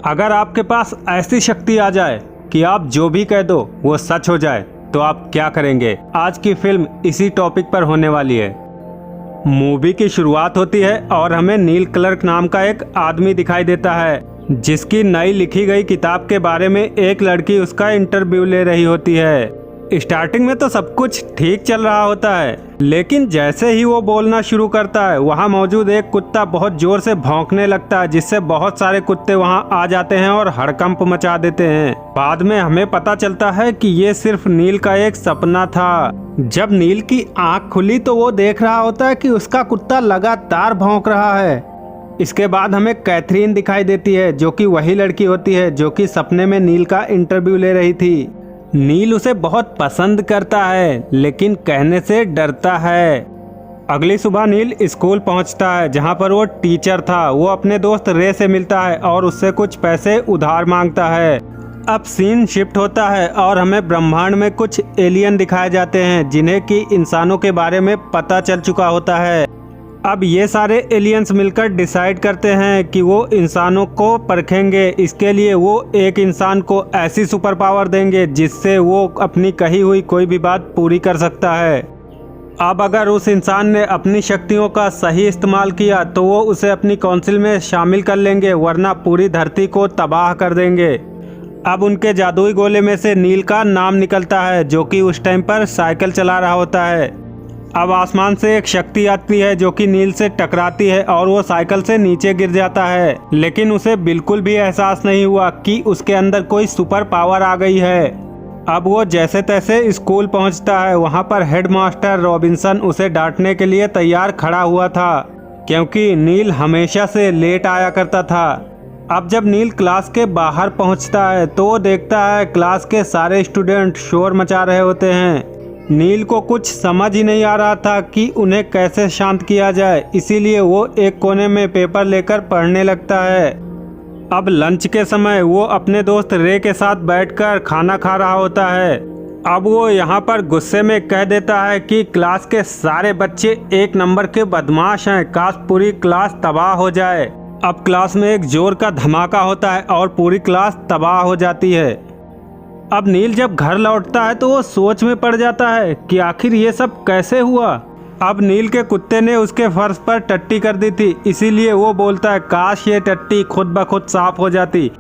अगर आपके पास ऐसी शक्ति आ जाए कि आप जो भी कह दो वो सच हो जाए तो आप क्या करेंगे? आज की फिल्म इसी टॉपिक पर होने वाली है। मूवी की शुरुआत होती है और हमें नील क्लर्क नाम का एक आदमी दिखाई देता है जिसकी नई लिखी गई किताब के बारे में एक लड़की उसका इंटरव्यू ले रही होती है। स्टार्टिंग में तो सब कुछ ठीक चल रहा होता है, लेकिन जैसे ही वो बोलना शुरू करता है वहाँ मौजूद एक कुत्ता बहुत जोर से भौंकने लगता है, जिससे बहुत सारे कुत्ते वहाँ आ जाते हैं और हड़कंप मचा देते हैं। बाद में हमें पता चलता है कि ये सिर्फ नील का एक सपना था। जब नील की आंख खुली तो वो देख रहा होता है कि उसका कुत्ता लगातार भौंक रहा है। इसके बाद हमें कैथरीन दिखाई देती है, जो कि वही लड़की होती है जो कि सपने में नील का इंटरव्यू ले रही थी। नील उसे बहुत पसंद करता है लेकिन कहने से डरता है। अगली सुबह नील स्कूल पहुंचता है जहां पर वो टीचर था। वो अपने दोस्त रे से मिलता है और उससे कुछ पैसे उधार मांगता है। अब सीन शिफ्ट होता है और हमें ब्रह्मांड में कुछ एलियन दिखाए जाते हैं जिन्हें कि इंसानों के बारे में पता चल चुका होता है। अब ये सारे एलियंस मिलकर डिसाइड करते हैं कि वो इंसानों को परखेंगे। इसके लिए वो एक इंसान को ऐसी सुपर पावर देंगे जिससे वो अपनी कही हुई कोई भी बात पूरी कर सकता है। अब अगर उस इंसान ने अपनी शक्तियों का सही इस्तेमाल किया तो वो उसे अपनी काउंसिल में शामिल कर लेंगे, वरना पूरी धरती को तबाह कर देंगे। अब उनके जादुई गोले में से नील का नाम निकलता है, जो कि उस टाइम पर साइकिल चला रहा होता है। अब आसमान से एक शक्ति आती है जो कि नील से टकराती है और वो साइकिल से नीचे गिर जाता है, लेकिन उसे बिल्कुल भी एहसास नहीं हुआ कि उसके अंदर कोई सुपर पावर आ गई है। अब वो जैसे तैसे स्कूल पहुंचता है। वहां पर हेडमास्टर रॉबिन्सन उसे डांटने के लिए तैयार खड़ा हुआ था, क्योंकि नील हमेशा से लेट आया करता था। अब जब नील क्लास के बाहर पहुंचता है तो वो देखता है क्लास के सारे स्टूडेंट शोर मचा रहे होते हैं। नील को कुछ समझ ही नहीं आ रहा था कि उन्हें कैसे शांत किया जाए, इसीलिए वो एक कोने में पेपर लेकर पढ़ने लगता है। अब लंच के समय वो अपने दोस्त रे के साथ बैठकर खाना खा रहा होता है। अब वो यहाँ पर गुस्से में कह देता है कि क्लास के सारे बच्चे एक नंबर के बदमाश हैं, काश पूरी क्लास तबाह हो जाए। अब क्लास में एक जोर का धमाका होता है और पूरी क्लास तबाह हो जाती है। अब नील जब घर लौटता है तो वो सोच में पड़ जाता है कि आखिर ये सब कैसे हुआ। अब नील के कुत्ते ने उसके फर्श पर टट्टी कर दी थी, इसीलिए वो बोलता है काश ये टट्टी खुद ब खुद साफ हो जाती।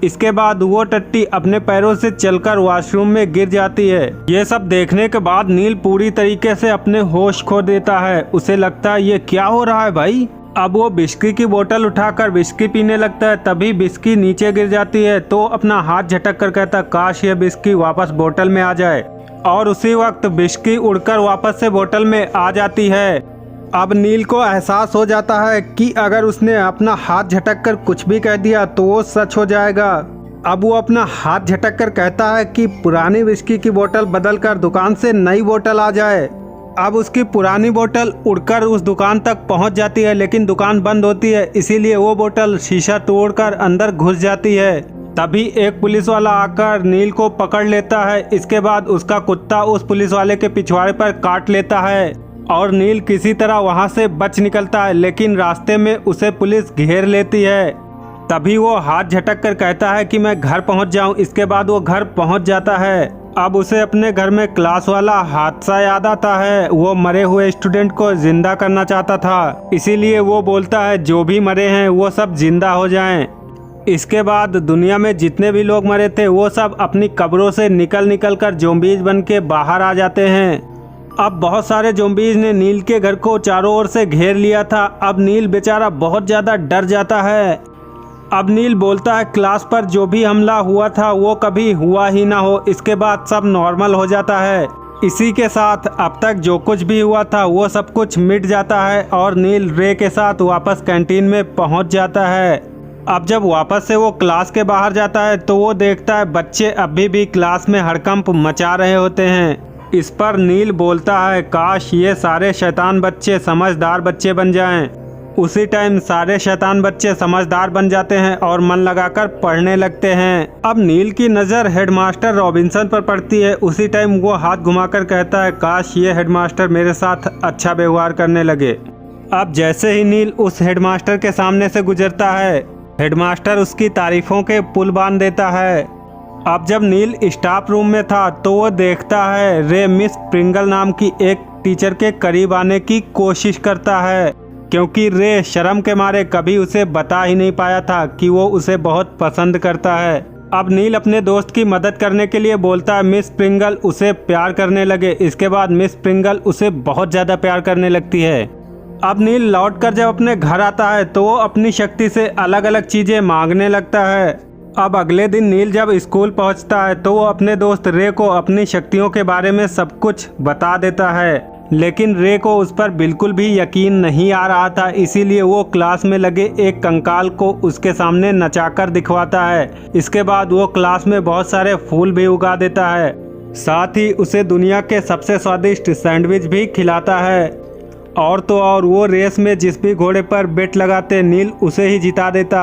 इसके बाद वो टट्टी अपने पैरों से चलकर वॉशरूम में गिर जाती है। ये सब देखने के बाद नील पूरी तरीके से अपने होश खो देता है। उसे लगता है ये क्या हो रहा है भाई। अब वो बिस्की की बोतल उठाकर बिस्की पीने लगता है, तभी बिस्की नीचे गिर जाती है तो अपना हाथ झटक कर कहता काश ये बिस्की वापस बोतल में आ जाए, और उसी वक्त बिस्की उड़कर वापस से बोतल में आ जाती है। अब नील को एहसास हो जाता है कि अगर उसने अपना हाथ झटक कर कुछ भी कह दिया तो वो सच हो जाएगा। अब वो अपना हाथ झटक कर कहता है कि पुरानी बिस्की की बोतल बदलकर दुकान से नई बोतल आ जाए। अब उसकी पुरानी बोतल उड़कर उस दुकान तक पहुंच जाती है, लेकिन दुकान बंद होती है, इसीलिए वो बोतल शीशा तोड़कर अंदर घुस जाती है। तभी एक पुलिस वाला आकर नील को पकड़ लेता है। इसके बाद उसका कुत्ता उस पुलिस वाले के पिछवाड़े पर काट लेता है और नील किसी तरह वहां से बच निकलता है, लेकिन रास्ते में उसे पुलिस घेर लेती है। तभी वो हाथ झटक कर कहता है कि मैं घर पहुंच जाऊं। इसके बाद वो घर पहुंच जाता है। अब उसे अपने घर में क्लास वाला हादसा याद आता है। वो मरे हुए स्टूडेंट को जिंदा करना चाहता था, इसीलिए वो बोलता है जो भी मरे हैं वो सब जिंदा हो जाएं। इसके बाद दुनिया में जितने भी लोग मरे थे वो सब अपनी कब्रों से निकल कर ज़ॉम्बीज बन के बाहर आ जाते हैं। अब बहुत सारे ज़ॉम्बीज ने नील के घर को चारों ओर से घेर लिया था। अब नील बेचारा बहुत ज़्यादा डर जाता है। अब नील बोलता है क्लास पर जो भी हमला हुआ था वो कभी हुआ ही ना हो। इसके बाद सब नॉर्मल हो जाता है। इसी के साथ अब तक जो कुछ भी हुआ था वो सब कुछ मिट जाता है और नील रे के साथ वापस कैंटीन में पहुंच जाता है। अब जब वापस से वो क्लास के बाहर जाता है तो वो देखता है बच्चे अभी भी क्लास में हड़कंप मचा रहे होते हैं। इस पर नील बोलता है काश ये सारे शैतान बच्चे समझदार बच्चे बन जाएं। उसी टाइम सारे शैतान बच्चे समझदार बन जाते हैं और मन लगाकर पढ़ने लगते हैं। अब नील की नज़र हेडमास्टर रॉबिन्सन पर पड़ती है। उसी टाइम वो हाथ घुमाकर कहता है काश ये हेडमास्टर मेरे साथ अच्छा व्यवहार करने लगे। अब जैसे ही नील उस हेडमास्टर के सामने से गुजरता है हेडमास्टर उसकी तारीफों के पुल बांध देता है। अब जब नील स्टाफ रूम में था तो वो देखता है रे मिस प्रिंगल नाम की एक टीचर के करीब आने की कोशिश करता है, क्योंकि रे शर्म के मारे कभी उसे बता ही नहीं पाया था कि वो उसे बहुत पसंद करता है। अब नील अपने दोस्त की मदद करने के लिए बोलता है मिस प्रिंगल उसे प्यार करने लगे। इसके बाद मिस प्रिंगल उसे बहुत ज़्यादा प्यार करने लगती है। अब नील लौटकर जब अपने घर आता है तो वो अपनी शक्ति से अलग अलग चीज़ें मांगने लगता है। अब अगले दिन नील जब स्कूल पहुंचता है तो वो अपने दोस्त रे को अपनी शक्तियों के बारे में सब कुछ बता देता है, लेकिन रे को उस पर बिल्कुल भी यकीन नहीं आ रहा था। इसीलिए वो क्लास में लगे एक कंकाल को उसके सामने नचाकर दिखवाता है। इसके बाद वो क्लास में बहुत सारे फूल भी उगा देता है, साथ ही उसे दुनिया के सबसे स्वादिष्ट सैंडविच भी खिलाता है। और तो और वो रेस में जिस भी घोड़े पर बेट लगाते नील उसे ही जिता देता।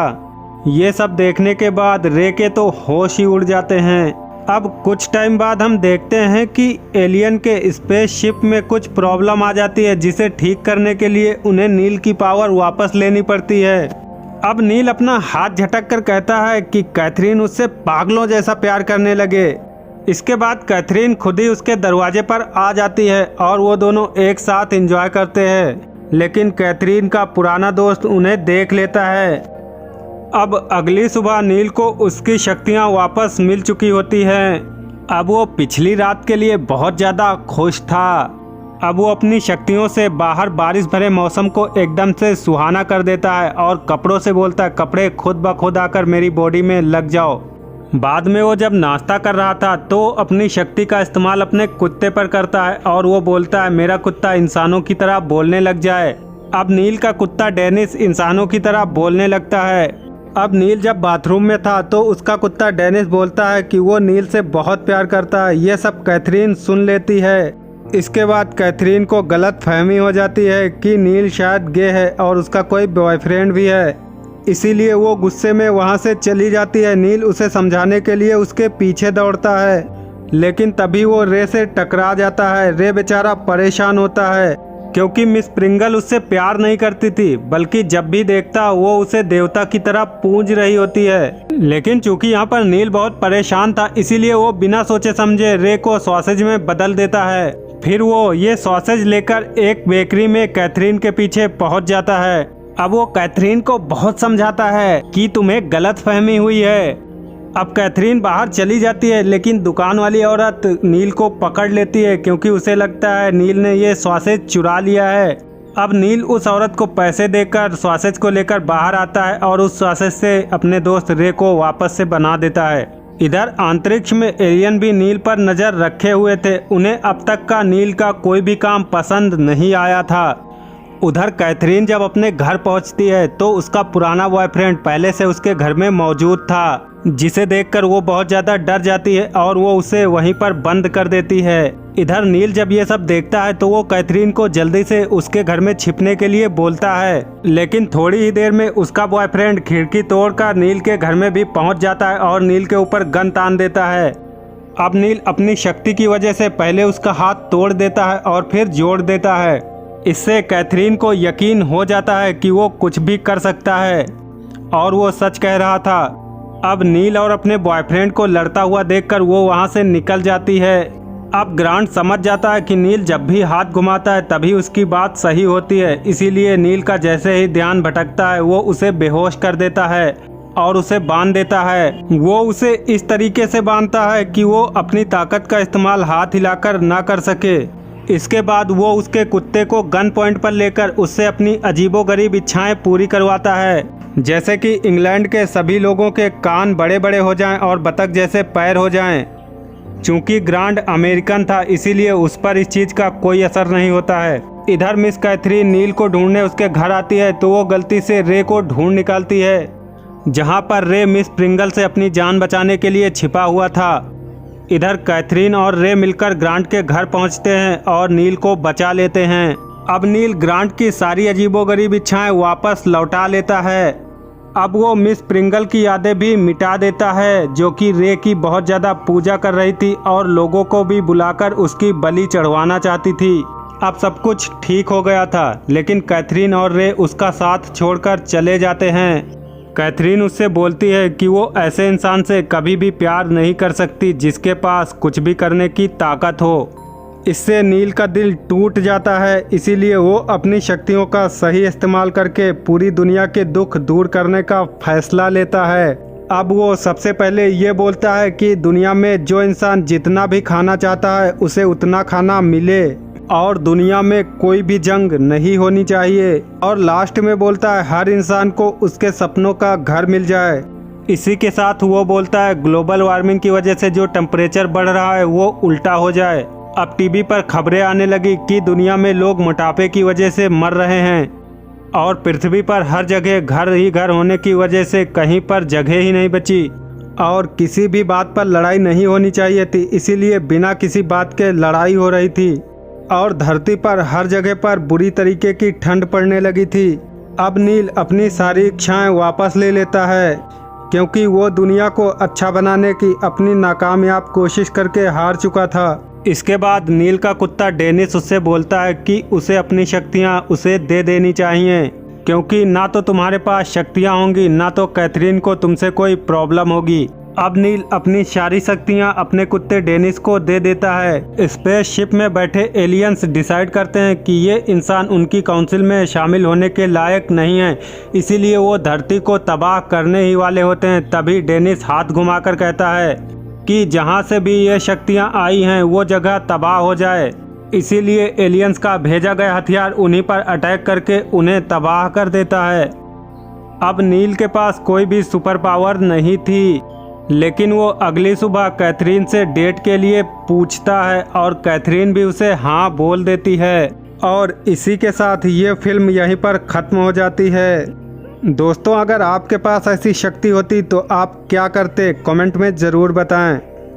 ये सब देखने के बाद रे के तो होश ही उड़ जाते हैं। अब कुछ टाइम बाद हम देखते हैं कि एलियन के स्पेसशिप में कुछ प्रॉब्लम आ जाती है, जिसे ठीक करने के लिए उन्हें नील की पावर वापस लेनी पड़ती है। अब नील अपना हाथ झटक कर कहता है कि कैथरीन उससे पागलों जैसा प्यार करने लगे। इसके बाद कैथरीन खुद ही उसके दरवाजे पर आ जाती है और वो दोनों एक साथ एंजॉय करते हैं, लेकिन कैथरीन का पुराना दोस्त उन्हें देख लेता है। अब अगली सुबह नील को उसकी शक्तियाँ वापस मिल चुकी होती हैं। अब वो पिछली रात के लिए बहुत ज़्यादा खुश था। अब वो अपनी शक्तियों से बाहर बारिश भरे मौसम को एकदम से सुहाना कर देता है और कपड़ों से बोलता है कपड़े खुद ब खुद आकर मेरी बॉडी में लग जाओ। बाद में वो जब नाश्ता कर रहा था तो अपनी शक्ति का इस्तेमाल अपने कुत्ते पर करता है और वो बोलता है मेरा कुत्ता इंसानों की तरह बोलने लग जाए। अब नील का कुत्ता डेनिस इंसानों की तरह बोलने लगता है। अब नील जब बाथरूम में था तो उसका कुत्ता डेनिस बोलता है कि वो नील से बहुत प्यार करता है। ये सब कैथरीन सुन लेती है। इसके बाद कैथरीन को गलत फहमी हो जाती है कि नील शायद गे है और उसका कोई बॉयफ्रेंड भी है, इसीलिए वो गुस्से में वहाँ से चली जाती है। नील उसे समझाने के लिए उसके पीछे दौड़ता है, लेकिन तभी वो रे से टकरा जाता है। रे बेचारा परेशान होता है क्योंकि मिस प्रिंगल उससे प्यार नहीं करती थी, बल्कि जब भी देखता वो उसे देवता की तरह पूज रही होती है। लेकिन चूंकि यहाँ पर नील बहुत परेशान था, इसीलिए वो बिना सोचे समझे रे को सॉसेज में बदल देता है। फिर वो ये सॉसेज लेकर एक बेकरी में कैथरीन के पीछे पहुँच जाता है। अब वो कैथरीन को बहुत समझाता है कि तुम्हें गलत फहमी हुई है। अब कैथरीन बाहर चली जाती है, लेकिन दुकान वाली औरत नील को पकड़ लेती है क्योंकि उसे लगता है नील ने ये सॉसेज चुरा लिया है। अब नील उस औरत को पैसे देकर सॉसेज को लेकर बाहर आता है और उस सॉसेज से अपने दोस्त रे को वापस से बना देता है। इधर अंतरिक्ष में एलियन भी नील पर नजर रखे हुए थे। उन्हें अब तक का नील का कोई भी काम पसंद नहीं आया था। उधर कैथरीन जब अपने घर पहुंचती है तो उसका पुराना बॉयफ्रेंड पहले से उसके घर में मौजूद था, जिसे देखकर वो बहुत ज़्यादा डर जाती है और वो उसे वहीं पर बंद कर देती है। इधर नील जब ये सब देखता है तो वो कैथरीन को जल्दी से उसके घर में छिपने के लिए बोलता है, लेकिन थोड़ी ही देर में उसका बॉयफ्रेंड खिड़की तोड़कर नील के घर में भी पहुंच जाता है और नील के ऊपर गन तान देता है। अब नील अपनी शक्ति की वजह से पहले उसका हाथ तोड़ देता है और फिर जोड़ देता है। इससे कैथरीन को यकीन हो जाता है कि वो कुछ भी कर सकता है और वो सच कह रहा था। अब नील और अपने बॉयफ्रेंड को लड़ता हुआ देखकर वो वहां से निकल जाती है। अब ग्रांट समझ जाता है कि नील जब भी हाथ घुमाता है तभी उसकी बात सही होती है, इसीलिए नील का जैसे ही ध्यान भटकता है वो उसे बेहोश कर देता है और उसे बांध देता है। वो उसे इस तरीके से बांधता है कि वो अपनी ताकत का इस्तेमाल हाथ हिलाकर ना कर सके। इसके बाद वो उसके कुत्ते को गन पॉइंट पर लेकर उससे अपनी अजीबोगरीब इच्छाएं पूरी करवाता है, जैसे कि इंग्लैंड के सभी लोगों के कान बड़े बड़े हो जाएं और बतख जैसे पैर हो जाएं। चूंकि ग्रांड अमेरिकन था इसीलिए उस पर इस चीज़ का कोई असर नहीं होता है। इधर मिस कैथरीन नील को ढूंढने उसके घर आती है तो वो गलती से रे को ढूंढ निकालती है, जहां पर रे मिस प्रिंगल से अपनी जान बचाने के लिए छिपा हुआ था। इधर कैथरीन और रे मिलकर ग्रांट के घर पहुंचते हैं और नील को बचा लेते हैं। अब नील ग्रांट की सारी अजीबोगरीब इच्छाएं वापस लौटा लेता है। अब वो मिस प्रिंगल की यादें भी मिटा देता है, जो कि रे की बहुत ज़्यादा पूजा कर रही थी और लोगों को भी बुलाकर उसकी बलि चढ़वाना चाहती थी। अब सब कुछ ठीक हो गया था, लेकिन कैथरीन और रे उसका साथ छोड़कर चले जाते हैं। कैथरीन उससे बोलती है कि वो ऐसे इंसान से कभी भी प्यार नहीं कर सकती जिसके पास कुछ भी करने की ताकत हो। इससे नील का दिल टूट जाता है, इसीलिए वो अपनी शक्तियों का सही इस्तेमाल करके पूरी दुनिया के दुख दूर करने का फैसला लेता है। अब वो सबसे पहले ये बोलता है कि दुनिया में जो इंसान जितना भी खाना चाहता है उसे उतना खाना मिले और दुनिया में कोई भी जंग नहीं होनी चाहिए। और लास्ट में बोलता है हर इंसान को उसके सपनों का घर मिल जाए। इसी के साथ वो बोलता है ग्लोबल वार्मिंग की वजह से जो टेम्परेचर बढ़ रहा है वो उल्टा हो जाए। अब टीवी पर खबरें आने लगी कि दुनिया में लोग मोटापे की वजह से मर रहे हैं और पृथ्वी पर हर जगह घर ही घर होने की वजह से कहीं पर जगह ही नहीं बची और किसी भी बात पर लड़ाई नहीं होनी चाहिए थी, इसीलिए बिना किसी बात के लड़ाई हो रही थी और धरती पर हर जगह पर बुरी तरीके की ठंड पड़ने लगी थी। अब नील अपनी सारी इच्छाएं वापस ले लेता है क्योंकि वो दुनिया को अच्छा बनाने की अपनी नाकामयाब कोशिश करके हार चुका था। इसके बाद नील का कुत्ता डेनिस उससे बोलता है कि उसे अपनी शक्तियां उसे दे देनी चाहिए क्योंकि ना तो तुम्हारे पास शक्तियां होंगी ना तो कैथरीन को तुमसे कोई प्रॉब्लम होगी। अब नील अपनी सारी शक्तियां अपने कुत्ते डेनिस को दे देता है। स्पेसशिप में बैठे एलियंस डिसाइड करते हैं कि ये इंसान उनकी काउंसिल में शामिल होने के लायक नहीं है, इसीलिए वो धरती को तबाह करने ही वाले होते हैं। तभी डेनिस हाथ घुमाकर कहता है कि जहां से भी ये शक्तियां आई हैं वो जगह तबाह हो जाए। इसीलिए एलियंस का भेजा गया हथियार उन्हीं पर अटैक करके उन्हें तबाह कर देता है। अब नील के पास कोई भी सुपर पावर नहीं थी, लेकिन वो अगली सुबह कैथरीन से डेट के लिए पूछता है और कैथरीन भी उसे हाँ बोल देती है। और इसी के साथ ये फिल्म यहीं पर ख़त्म हो जाती है। दोस्तों, अगर आपके पास ऐसी शक्ति होती तो आप क्या करते, कमेंट में ज़रूर बताएं।